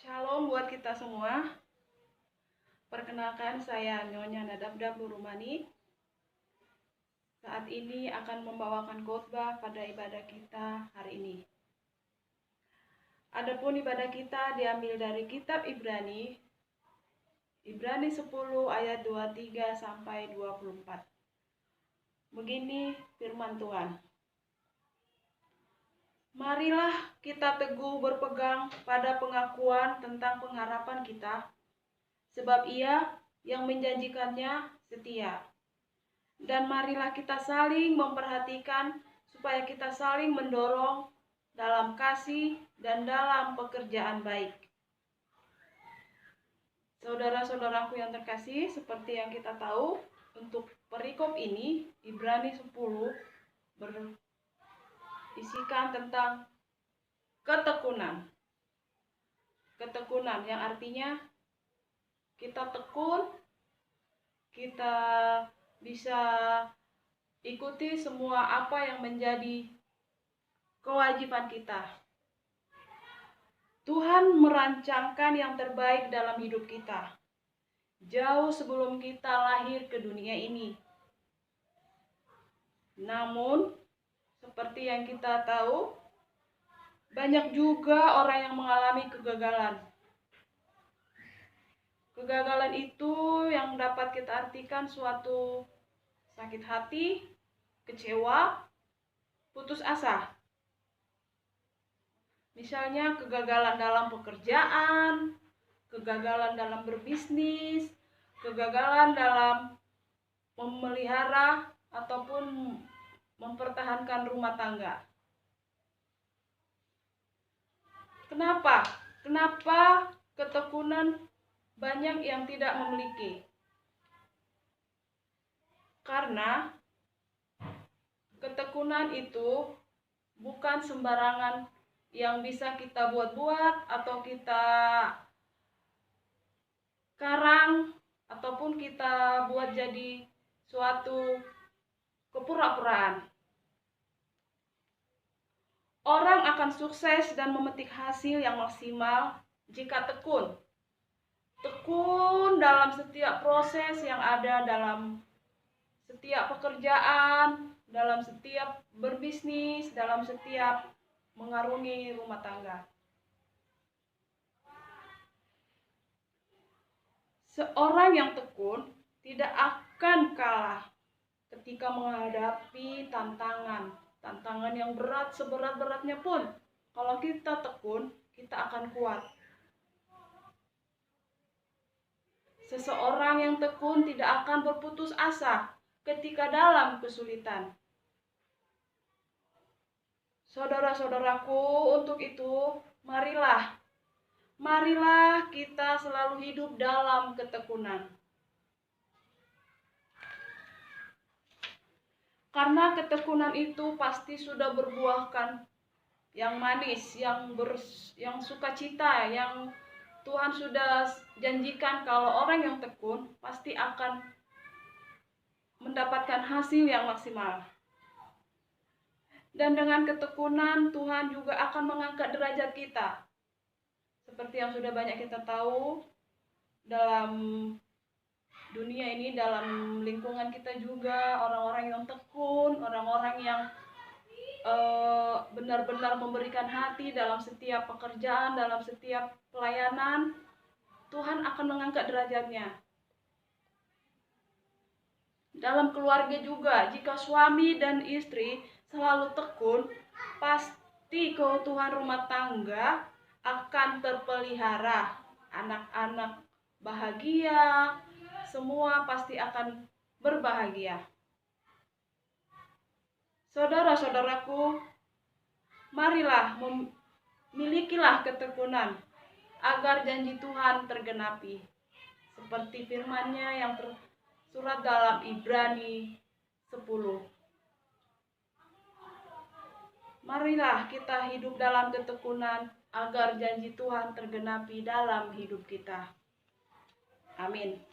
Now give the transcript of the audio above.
Shalom buat kita semua. Perkenalkan, saya Nyonya Nadabda Burumani. Saat ini akan membawakan khotbah pada ibadah kita hari ini. Adapun ibadah kita diambil dari kitab Ibrani 10 ayat 23 sampai 24. Begini firman Tuhan. Marilah kita teguh berpegang pada pengakuan tentang pengharapan kita, sebab Ia yang menjanjikannya setia. Dan marilah kita saling memperhatikan supaya kita saling mendorong dalam kasih dan dalam pekerjaan baik. Saudara-saudaraku yang terkasih, seperti yang kita tahu, untuk perikop ini Ibrani 10 berisikan tentang ketekunan. Ketekunan yang artinya kita tekun, kita bisa ikuti semua apa yang menjadi kewajiban kita. Tuhan merancangkan yang terbaik dalam hidup kita, jauh sebelum kita lahir ke dunia ini. Namun, seperti yang kita tahu, banyak juga orang yang mengalami kegagalan. Kegagalan itu yang dapat kita artikan suatu sakit hati, kecewa, putus asa. Misalnya kegagalan dalam pekerjaan, kegagalan dalam berbisnis, kegagalan dalam memelihara ataupun mempertahankan rumah tangga. Kenapa? Kenapa ketekunan banyak yang tidak memiliki? Karena ketekunan itu bukan sembarangan yang bisa kita buat-buat atau kita karang ataupun kita buat jadi suatu kepura-puraan. Orang akan sukses dan memetik hasil yang maksimal jika tekun. Tekun dalam setiap proses yang ada dalam setiap pekerjaan, dalam setiap berbisnis, dalam setiap mengarungi rumah tangga. Seorang yang tekun tidak akan kalah ketika menghadapi tantangan yang berat, seberat-beratnya pun. Kalau kita tekun, kita akan kuat. Seseorang yang tekun tidak akan berputus asa ketika dalam kesulitan. Saudara-saudaraku, untuk itu marilah kita selalu hidup dalam ketekunan. Karena ketekunan itu pasti sudah berbuahkan yang manis, yang sukacita, yang Tuhan sudah janjikan kalau orang yang tekun pasti akan mendapatkan hasil yang maksimal. Dan dengan ketekunan Tuhan juga akan mengangkat derajat kita. Seperti yang sudah banyak kita tahu dalam dunia ini, dalam lingkungan kita juga, orang-orang yang tekun, orang-orang yang benar-benar memberikan hati dalam setiap pekerjaan, dalam setiap pelayanan, Tuhan akan mengangkat derajatnya. Dalam keluarga juga, jika suami dan istri selalu tekun, pasti keutuhan rumah tangga akan terpelihara. Anak-anak bahagia, semua pasti akan berbahagia. Saudara-saudaraku, marilah milikilah ketekunan agar janji Tuhan tergenapi. Seperti firman-Nya yang tersurat dalam Ibrani 10. Marilah kita hidup dalam ketekunan agar janji Tuhan tergenapi dalam hidup kita. Amin.